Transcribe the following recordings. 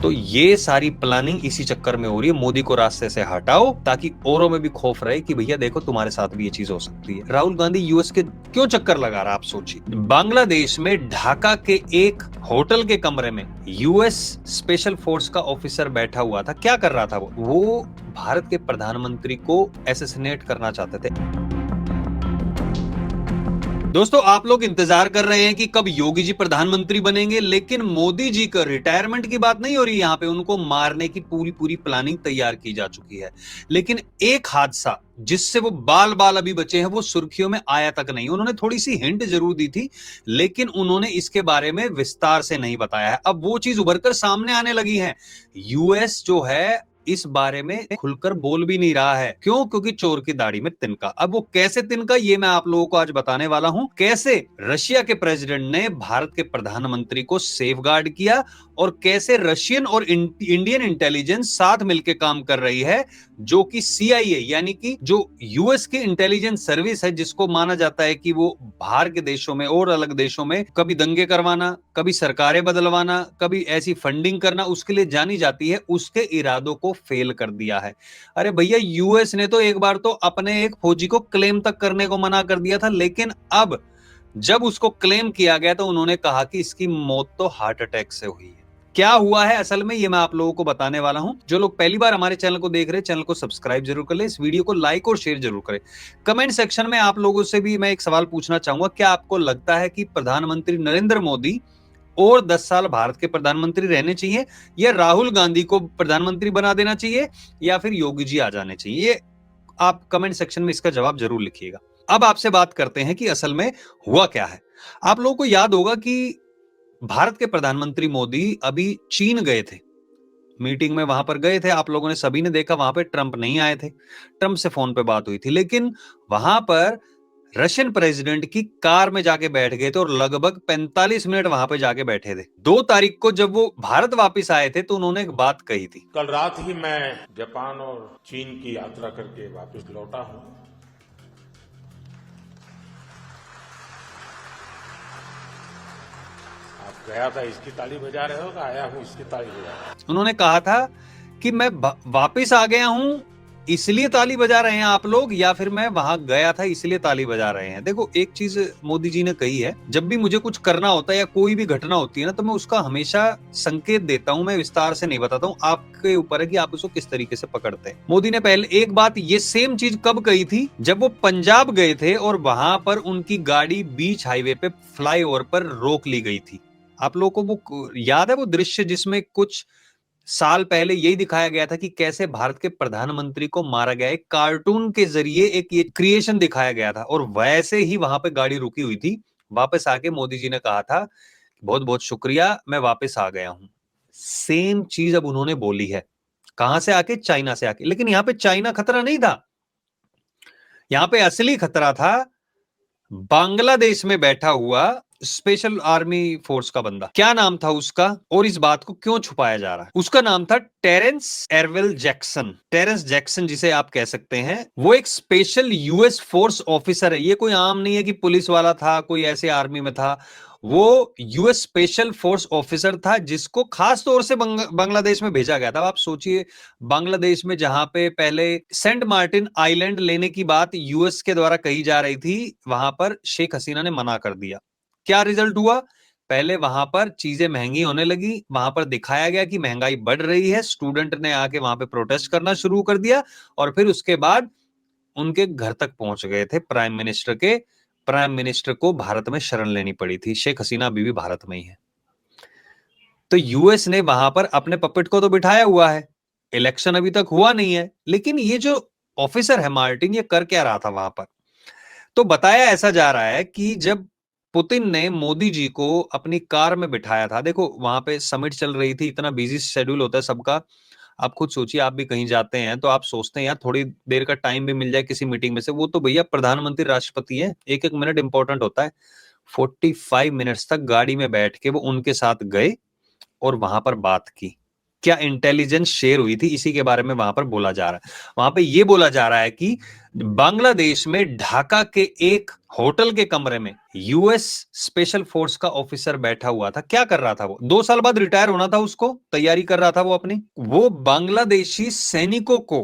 तो ये सारी प्लानिंग इसी चक्कर में हो रही है, मोदी को रास्ते से हटाओ ताकि औरों में भी खौफ रहे कि भैया देखो तुम्हारे साथ भी ये चीज हो सकती है। राहुल गांधी यूएस के क्यों चक्कर लगा रहा, आप सोचिए। बांग्लादेश में ढाका के एक होटल के कमरे में यूएस स्पेशल फोर्स का ऑफिसर बैठा हुआ था। क्या कर रहा था वो भारत के प्रधानमंत्री को असैसिनेट करना चाहते थे। दोस्तों, आप लोग इंतजार कर रहे हैं कि कब योगी जी प्रधानमंत्री बनेंगे, लेकिन मोदी जी का रिटायरमेंट की बात नहीं हो रही। यहाँ पे उनको मारने की पूरी पूरी प्लानिंग तैयार की जा चुकी है। लेकिन एक हादसा जिससे वो बाल बाल अभी बचे हैं, वो सुर्खियों में आया तक नहीं। उन्होंने थोड़ी सी हिंट जरूर दी थी, लेकिन उन्होंने इसके बारे में विस्तार से नहीं बताया है। अब वो चीज उभरकर सामने आने लगी है। यूएस जो है इस बारे में खुलकर बोल भी नहीं रहा है। क्यों? क्योंकि चोर की दाढ़ी में तिनका। अब वो कैसे तिनका, ये मैं आप लोगों को आज बताने वाला हूं। कैसे रशिया के प्रेसिडेंट ने भारत के प्रधानमंत्री को सेफगार्ड किया और कैसे रशियन और इंडियन इंटेलिजेंस साथ मिलकर काम कर रही है, जो कि सीआईए यानी कि जो यूएस की इंटेलिजेंस सर्विस है, जिसको माना जाता है कि वो बाहर के देशों में और अलग देशों में कभी दंगे करवाना, कभी सरकारें बदलवाना, कभी ऐसी फंडिंग करना उसके लिए जानी जाती है, उसके इरादों को फेल कर दिया है। अरे भैया, यूएस ने तो एक बार तो अपने एक फौजी को क्लेम तक करने को मना कर दिया था, लेकिन अब जब उसको क्लेम किया गया तो उन्होंने कहा कि इसकी मौत तो हार्ट अटैक से हुई है। क्या हुआ है असल में, ये मैं आप लोगों को बताने वाला हूं। जो लोग पहली बार हमारे चैनल को देख रहे हैं, चैनल को सब्सक्राइब जरूर कर ले, इस वीडियो को लाइक और शेयर जरूर करें। कमेंट सेक्शन में आप लोगों से भी मैं एक सवाल पूछना चाहूंगा, क्या आपको लगता है कि प्रधानमंत्री नरेंद्र मोदी और 10 साल भारत के प्रधानमंत्री रहने चाहिए, या राहुल गांधी को प्रधानमंत्री बना देना चाहिए, या फिर योगी जी आ जाने चाहिए? आप कमेंट सेक्शन में इसका जवाब जरूर लिखिएगा। अब आपसे बात करते हैं कि असल में हुआ क्या है। आप लोगों को याद होगा कि भारत के प्रधानमंत्री मोदी अभी चीन गए थे, मीटिंग में वहां पर गए थे। आप लोगों ने सभी ने देखा, वहां पे ट्रंप नहीं आए थे। ट्रंप से फोन पे बात हुई थी, लेकिन वहां पर रशियन प्रेसिडेंट की कार में जाके बैठ गए थे और लगभग 45 मिनट वहां पे जाके बैठे थे। 2 तारीख को जब वो भारत वापस आए थे तो उन्होंने एक बात कही थी। कल रात ही मैं जापान और चीन की यात्रा करके वापस लौटा हूं। आप गया था इसकी ताली बजा रहे हो, आया हूं इसकी ताली बजा रहा हूं। उन्होंने कहा था कि मैं वापस आ गया हूं इसलिए ताली बजा रहे हैं आप लोग, या फिर मैं वहां गया था इसलिए ताली बजा रहे हैं। देखो, एक चीज मोदी जी ने कही है, जब भी मुझे कुछ करना होता है या कोई भी घटना होती है ना, तो मैं उसका हमेशा संकेत देता हूं, मैं विस्तार से नहीं बताता हूं। आपके ऊपर है कि आप उसको किस तरीके से पकड़ते हैं। मोदी ने पहले एक बात ये सेम चीज कब कही थी, जब वो पंजाब गए थे और वहां पर उनकी गाड़ी बीच हाईवे पे फ्लाईओवर पर रोक ली गई थी। आप लोगों को वो याद है वो दृश्य, जिसमें कुछ साल पहले यही दिखाया गया था कि कैसे भारत के प्रधानमंत्री को मारा गया, एक कार्टून के जरिए एक ये क्रिएशन दिखाया गया था, और वैसे ही वहां पे गाड़ी रुकी हुई थी। वापस आके मोदी जी ने कहा था, बहुत बहुत शुक्रिया, मैं वापस आ गया हूं। सेम चीज अब उन्होंने बोली है। कहां से आके? चाइना से आके। लेकिन यहां पे चाइना खतरा नहीं था, यहां पे असली खतरा था बांग्लादेश में बैठा हुआ स्पेशल आर्मी फोर्स का बंदा। क्या नाम था उसका, और इस बात को क्यों छुपाया जा रहा है? उसका नाम था टेरेंस एरवेल जैक्सन। टेरेंस जैक्सन जिसे आप कह सकते हैं, वो एक स्पेशल यूएस फोर्स ऑफिसर है। ये कोई आम नहीं है कि पुलिस वाला था, कोई ऐसे आर्मी में था। वो यूएस स्पेशल फोर्स ऑफिसर था, जिसको खास तौर से बांग्लादेश में भेजा गया था। आप सोचिए, बांग्लादेश में जहां पे पहले सेंट मार्टिन आइलैंड लेने की बात यूएस के द्वारा कही जा रही थी, वहां पर शेख हसीना ने मना कर दिया। क्या रिजल्ट हुआ? पहले वहां पर चीजें महंगी होने लगी, वहां पर दिखाया गया कि महंगाई बढ़ रही है, स्टूडेंट ने आके वहां पे प्रोटेस्ट करना शुरू कर दिया, और फिर उसके बाद उनके घर तक पहुंच गए थे प्राइम मिनिस्टर के। प्राइम मिनिस्टर को भारत में शरण लेनी पड़ी थी। शेख हसीना अभी भी भारत में ही है। तो यूएस ने वहां पर अपने पपेट को तो बिठाया हुआ है, इलेक्शन अभी तक हुआ नहीं है, लेकिन ये जो ऑफिसर है मार्टिन, ये कर क्या रहा था वहां पर? तो बताया ऐसा जा रहा है कि जब पुतिन ने मोदी जी को अपनी कार में बिठाया था, देखो वहां पे समिट चल रही थी, इतना बिजी शेड्यूल होता है सबका। आप खुद सोचिए, आप भी कहीं जाते हैं तो आप सोचते हैं यार थोड़ी देर का टाइम भी मिल जाए किसी मीटिंग में से। वो तो भैया प्रधानमंत्री राष्ट्रपति है, एक एक मिनट इंपॉर्टेंट होता है। 45 मिनट्स तक गाड़ी में बैठ के वो उनके साथ गए और वहां पर बात की। क्या इंटेलिजेंस शेयर हुई थी, इसी के बारे में वहां पर बोला जा रहा है। वहां पे ये बोला जा रहा है कि बांग्लादेश में ढाका के एक होटल के कमरे में यूएस स्पेशल फोर्स का ऑफिसर बैठा हुआ था। क्या कर रहा था वो? 2 साल बाद रिटायर होना था उसको, तैयारी कर रहा था वो अपनी। वो बांग्लादेशी सैनिकों को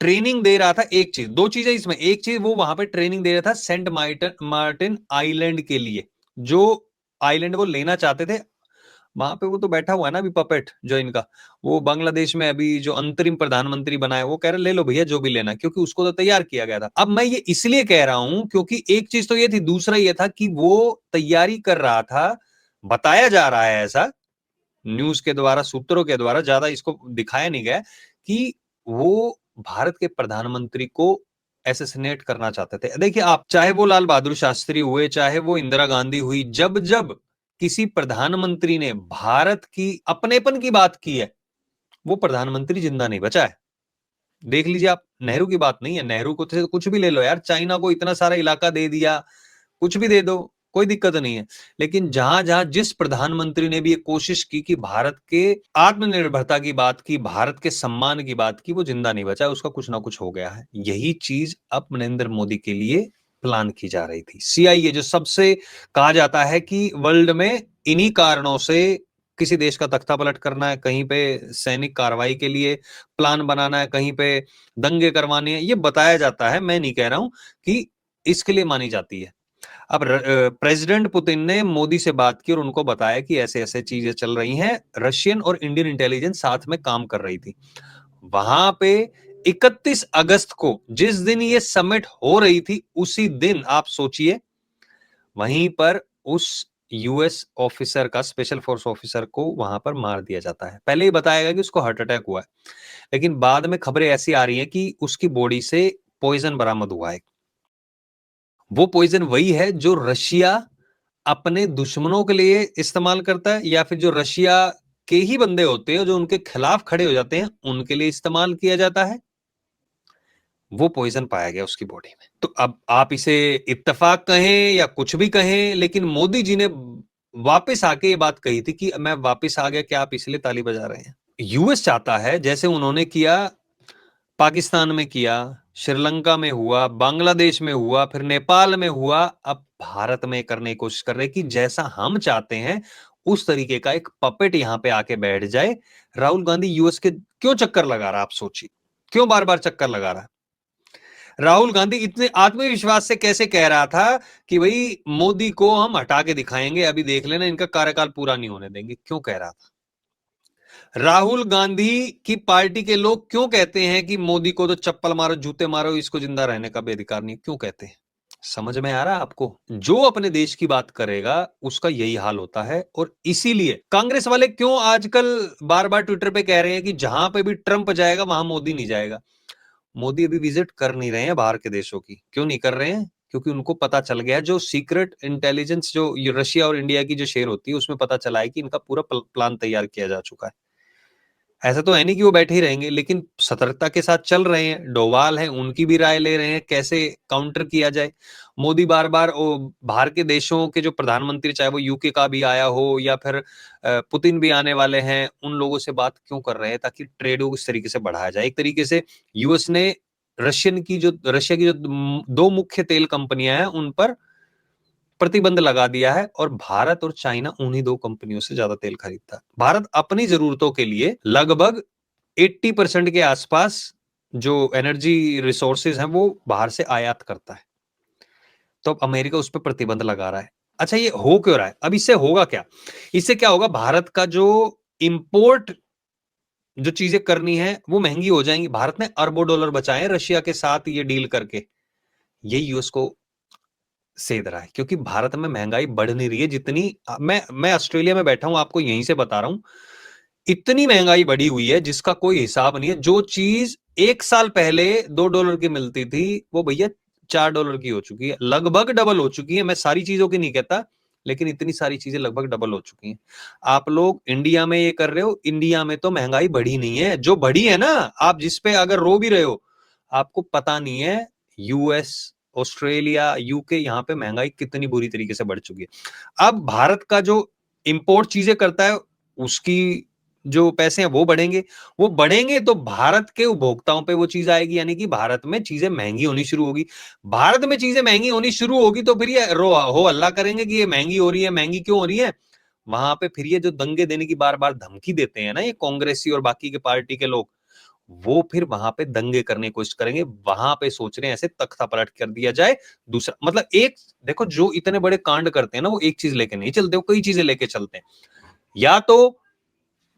ट्रेनिंग दे रहा था। एक चीज, दो चीजें इसमें, एक चीज वो वहां पे ट्रेनिंग दे रहा था सेंट मार्टिन आइलैंड के लिए, जो आइलैंड वो लेना चाहते थे। वहां पे वो तो बैठा हुआ है ना अभी पपेट, जो इनका, वो बांग्लादेश में अभी जो अंतरिम प्रधानमंत्री बना है, वो कह रहे ले लो भैया जो भी लेना, क्योंकि उसको तो तैयार किया गया था। अब मैं ये इसलिए कह रहा हूं क्योंकि एक चीज तो ये थी, दूसरा ये था कि वो तैयारी कर रहा था, बताया जा रहा है ऐसा न्यूज के द्वारा, सूत्रों के द्वारा, ज्यादा इसको दिखाया नहीं गया, कि वो भारत के प्रधानमंत्री को एसेसिनेट करना चाहते थे। देखिए आप, चाहे वो लाल बहादुर शास्त्री हुए, चाहे वो इंदिरा गांधी हुई, जब जब किसी प्रधानमंत्री ने भारत की अपनेपन की बात की है, वो प्रधानमंत्री जिंदा नहीं बचा है। देख लीजिए आप, नेहरू की बात नहीं है, नेहरू को तो कुछ भी ले लो यार, चाइना को इतना सारा इलाका दे दिया, कुछ भी दे दो, कोई दिक्कत नहीं है। लेकिन जहां जहां जिस प्रधानमंत्री ने भी ये कोशिश की कि भारत के आत्मनिर्भरता की बात की, भारत के सम्मान की बात की, वो जिंदा नहीं बचा, उसका कुछ ना कुछ हो गया है। यही चीज अब नरेंद्र मोदी के लिए प्लान की जा रही थी। सीआईए, जो सबसे कहा जाता है कि वर्ल्ड में इन्हीं कारणों से किसी देश का तख्ता पलट करना है, कहीं पे सैनिक कार्रवाई के लिए प्लान बनाना है, कहीं पे दंगे करवाने हैं, ये बताया जाता है। मैं नहीं कह रहा हूं कि इसके लिए मानी जाती है। अब प्रेसिडेंट पुतिन ने मोदी से बात की और उनको बताया कि ऐसे ऐसे चीजें चल रही हैं, रशियन और इंडियन इंटेलिजेंस साथ में काम कर रही थी। वहां पे 31 अगस्त को, जिस दिन ये समिट हो रही थी, उसी दिन आप सोचिए, वहीं पर उस यूएस ऑफिसर का, स्पेशल फोर्स ऑफिसर को वहां पर मार दिया जाता है। पहले ही बताया गया कि उसको हार्ट अटैक हुआ है, लेकिन बाद में खबरें ऐसी आ रही हैं कि उसकी बॉडी से पॉइजन बरामद हुआ है। वो पॉइजन वही है जो रशिया अपने दुश्मनों के लिए इस्तेमाल करता है, या फिर जो रशिया के ही बंदे होते हैं जो उनके खिलाफ खड़े हो जाते हैं, उनके लिए इस्तेमाल किया जाता है। वो पॉइजन पाया गया उसकी बॉडी में। तो अब आप इसे इत्तेफाक कहें या कुछ भी कहें, लेकिन मोदी जी ने वापस आके ये बात कही थी कि मैं वापस आ गया, क्या आप इसलिए ताली बजा रहे हैं? यूएस चाहता है, जैसे उन्होंने किया, पाकिस्तान में किया, श्रीलंका में हुआ, बांग्लादेश में हुआ, फिर नेपाल में हुआ, अब भारत में करने की कोशिश कर रहे हैं कि जैसा हम चाहते हैं उस तरीके का एक पपेट यहां पे आके बैठ जाए। राहुल गांधी यूएस के क्यों चक्कर लगा रहा है, आप सोचिए, क्यों बार बार चक्कर लगा रहा है? राहुल गांधी इतने आत्मविश्वास से कैसे कह रहा था कि भाई मोदी को हम हटा के दिखाएंगे, अभी देख लेना, इनका कार्यकाल पूरा नहीं होने देंगे? क्यों कह रहा था? राहुल गांधी की पार्टी के लोग क्यों कहते हैं कि मोदी को तो चप्पल मारो, जूते मारो, इसको जिंदा रहने का भी अधिकार नहीं? क्यों कहते हैं? समझ में आ रहा है आपको? जो अपने देश की बात करेगा उसका यही हाल होता है। और इसीलिए कांग्रेस वाले क्यों आजकल बार बार ट्विटर पे कह रहे हैं कि जहां पे भी ट्रंप जाएगा वहां मोदी नहीं जाएगा? मोदी अभी विजिट कर नहीं रहे हैं बाहर के देशों की। क्यों नहीं कर रहे हैं? क्योंकि उनको पता चल गया, जो सीक्रेट इंटेलिजेंस जो रशिया और इंडिया की जो शेयर होती है, उसमें पता चला है कि इनका पूरा प्लान तैयार किया जा चुका है। ऐसा तो है नहीं कि वो बैठे ही रहेंगे, लेकिन सतर्कता के साथ चल रहे हैं। डोवाल हैं, उनकी भी राय ले रहे हैं कैसे काउंटर किया जाए। मोदी बार बार बाहर के देशों के जो प्रधानमंत्री, चाहे वो यूके का भी आया हो या फिर पुतिन भी आने वाले हैं, उन लोगों से बात क्यों कर रहे हैं? ताकि ट्रेड को इस तरीके से बढ़ाया जाए। एक तरीके से यूएस ने रशिया की जो दो मुख्य तेल कंपनियां हैं उन पर प्रतिबंध लगा दिया है, और भारत और चाइना उन्हीं दो कंपनियों से ज्यादा तेल खरीदता है। भारत अपनी जरूरतों के लिए लगभग 80% के आसपास जो एनर्जी रिसोर्सेज हैं वो बाहर से आयात करता है। तो अब अमेरिका उस पर प्रतिबंध लगा रहा है। अच्छा, ये हो क्यों रहा है? अब इससे होगा क्या? इससे क्या होगा, भारत का जो इंपोर्ट जो चीजें करनी है वो महंगी हो जाएंगी। भारत ने अरबों डॉलर बचाए रशिया के साथ ये डील करके, ये यूएस को सेध रहा है, क्योंकि भारत में महंगाई बढ़ नहीं रही है जितनी। मैं ऑस्ट्रेलिया में बैठा हूं, आपको यहीं से बता रहा हूं, इतनी महंगाई बढ़ी हुई है जिसका कोई हिसाब नहीं है। जो चीज 1 साल पहले $2 की मिलती थी, वो भैया $4 की हो चुकी है, लगभग डबल हो चुकी है। मैं सारी चीजों की नहीं कहता, लेकिन इतनी सारी चीजें लगभग डबल हो चुकी हैं। आप लोग इंडिया में ये कर रहे हो, इंडिया में तो महंगाई बढ़ी नहीं है। जो बढ़ी है ना, आप जिस पे अगर रो भी रहे हो, आपको पता नहीं है यूएस, ऑस्ट्रेलिया, यूके, यहां पे महंगाई कितनी बुरी तरीके से बढ़ चुकी है। अब भारत का जो इंपोर्ट चीजें करता है, उसकी जो पैसे हैं वो बढ़ेंगे तो भारत के उपभोक्ताओं पे वो चीज आएगी, यानी कि भारत में चीजें महंगी होनी शुरू होगी। भारत में चीजें महंगी होनी शुरू होगी तो फिर ये हो हल्ला करेंगे कि ये महंगी हो रही है, महंगी क्यों हो रही है। वहां पे फिर ये जो दंगे देने की बार बार धमकी देते हैं ना ये कांग्रेसी और बाकी के पार्टी के लोग, वो फिर वहां पे दंगे करने की कोशिश करेंगे। वहां पे सोच रहे हैं ऐसे तख्ता पलट कर दिया जाए। दूसरा मतलब एक देखो, जो इतने बड़े कांड करते हैं ना वो एक चीज लेके नहीं चलते, वो कई चीजें लेके चलते हैं। या तो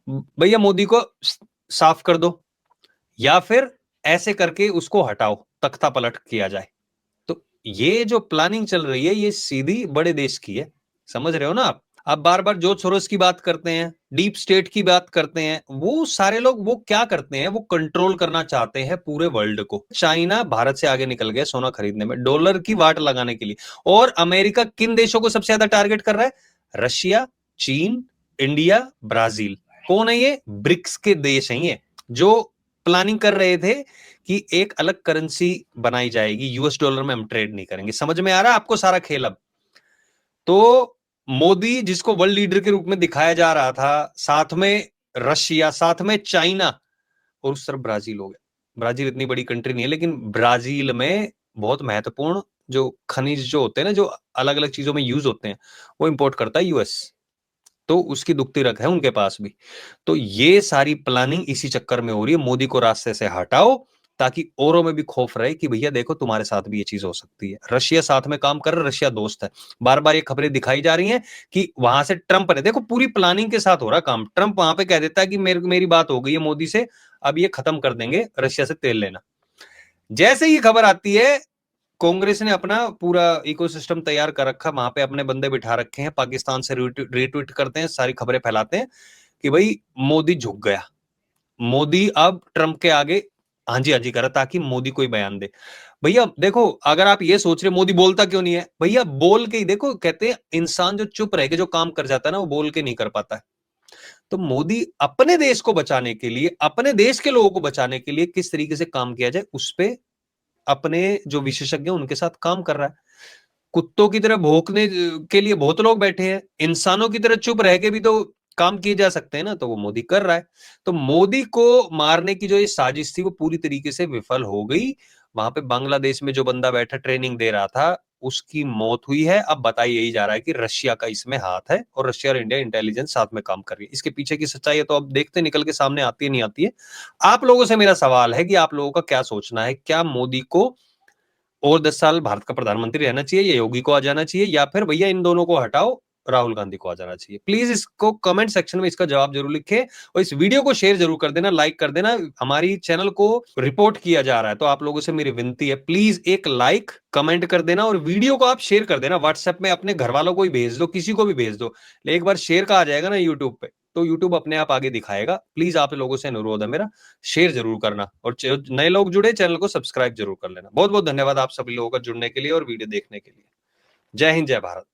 भैया मोदी को साफ कर दो, या फिर ऐसे करके उसको हटाओ, तख्ता पलट किया जाए। तो ये जो प्लानिंग चल रही है ये सीधी बड़े देश की है, समझ रहे हो ना आप। अब बार बार जॉर्ज सोरोस की बात करते हैं, डीप स्टेट की बात करते हैं, वो सारे लोग वो क्या करते हैं, वो कंट्रोल करना चाहते हैं पूरे वर्ल्ड को। चाइना भारत से आगे निकल गया सोना खरीदने में, डॉलर की वाट लगाने के लिए। और अमेरिका किन देशों को सबसे ज्यादा टारगेट कर रहा है? रशिया, चीन, इंडिया, ब्राजील। कौन है ये? ब्रिक्स के देश हैं ये, जो प्लानिंग कर रहे थे कि एक अलग करेंसी बनाई जाएगी, यूएस डॉलर में हम ट्रेड नहीं करेंगे। समझ में आ रहा है आपको सारा खेल अब? तो मोदी जिसको वर्ल्ड लीडर के रूप में दिखाया जा रहा था, साथ में रशिया, साथ में चाइना, और उस तरफ ब्राजील हो गया। ब्राजील इतनी बड़ी कंट्री नहीं है, लेकिन ब्राजील में बहुत महत्वपूर्ण जो खनिज जो होते हैं ना, जो अलग अलग चीजों में यूज होते हैं, वो इंपोर्ट करता है यूएस। तो उसकी दुखती रख है उनके पास भी। तो ये सारी प्लानिंग इसी चक्कर में हो रही है, मोदी को रास्ते से हटाओ ताकि औरों में भी खौफ रहे कि भैया देखो तुम्हारे साथ भी ये चीज हो सकती है। रशिया साथ में काम कर रहा है, रशिया दोस्त है। बार बार ये खबरें दिखाई जा रही हैं कि वहां से ट्रंप ने, देखो पूरी प्लानिंग के साथ हो रहा काम। ट्रंप वहां पे कह देता है कि मेरी बात हो गई है मोदी से, अब ये खत्म कर देंगे रशिया से तेल लेना। जैसे ही खबर आती है, कांग्रेस ने अपना पूरा इकोसिस्टम तैयार कर रखा, वहां पे अपने बंदे बिठा रखे हैं, पाकिस्तान से रिट्वीट करते हैं, सारी खबरें फैलाते हैं कि भाई मोदी झुक गया, मोदी अब ट्रंप के आगे हाँ जी करा, ताकि मोदी कोई बयान दे। भैया देखो, अगर आप ये सोच रहे मोदी बोलता क्यों नहीं है, भैया बोल के ही देखो। कहते हैं इंसान जो चुप रह के जो काम कर जाता है ना, वो बोल के नहीं कर पाता है। तो मोदी अपने देश को बचाने के लिए, अपने देश के लोगों को बचाने के लिए किस तरीके से काम किया जाए, उस पे अपने जो विशेषज्ञ उनके साथ काम कर रहा है। कुत्तों की तरह भौंकने के लिए बहुत लोग बैठे हैं, इंसानों की तरह चुप रह के भी तो काम किए जा सकते हैं ना, तो वो मोदी कर रहा है। तो मोदी को मारने की जो ये साजिश थी वो पूरी तरीके से विफल हो गई। वहां पे बांग्लादेश में जो बंदा बैठा ट्रेनिंग दे रहा था, उसकी मौत हुई है। अब बताया यही जा रहा है कि रशिया का इसमें हाथ है, और रशिया और इंडिया इंटेलिजेंस साथ में काम कर रही है। इसके पीछे की सच्चाई है तो अब देखते निकल के सामने आती है नहीं आती है। आप लोगों से मेरा सवाल है कि आप लोगों का क्या सोचना है, क्या मोदी को और 10 साल भारत का प्रधानमंत्री रहना चाहिए, या योगी को आ जाना चाहिए, या फिर भैया इन दोनों को हटाओ, राहुल गांधी को आ जाना चाहिए? प्लीज इसको कमेंट सेक्शन में इसका जवाब जरूर लिखें, और इस वीडियो को शेयर जरूर कर देना, लाइक कर देना। हमारी चैनल को रिपोर्ट किया जा रहा है, तो आप लोगों से मेरी विनती है, प्लीज एक लाइक कमेंट कर देना, और वीडियो को आप शेयर कर देना। व्हाट्सएप में अपने घर वालों को ही भेज दो, किसी को भी भेज दो। एक बार शेयर का आ जाएगा ना यूट्यूब पे, तो यूट्यूब अपने आप आगे दिखाएगा। प्लीज आप लोगों से अनुरोध है मेरा, शेयर जरूर करना, और नए लोग जुड़े चैनल को सब्सक्राइब जरूर कर लेना। बहुत बहुत धन्यवाद आप सभी लोगों का जुड़ने के लिए और वीडियो देखने के लिए। जय हिंद, जय भारत।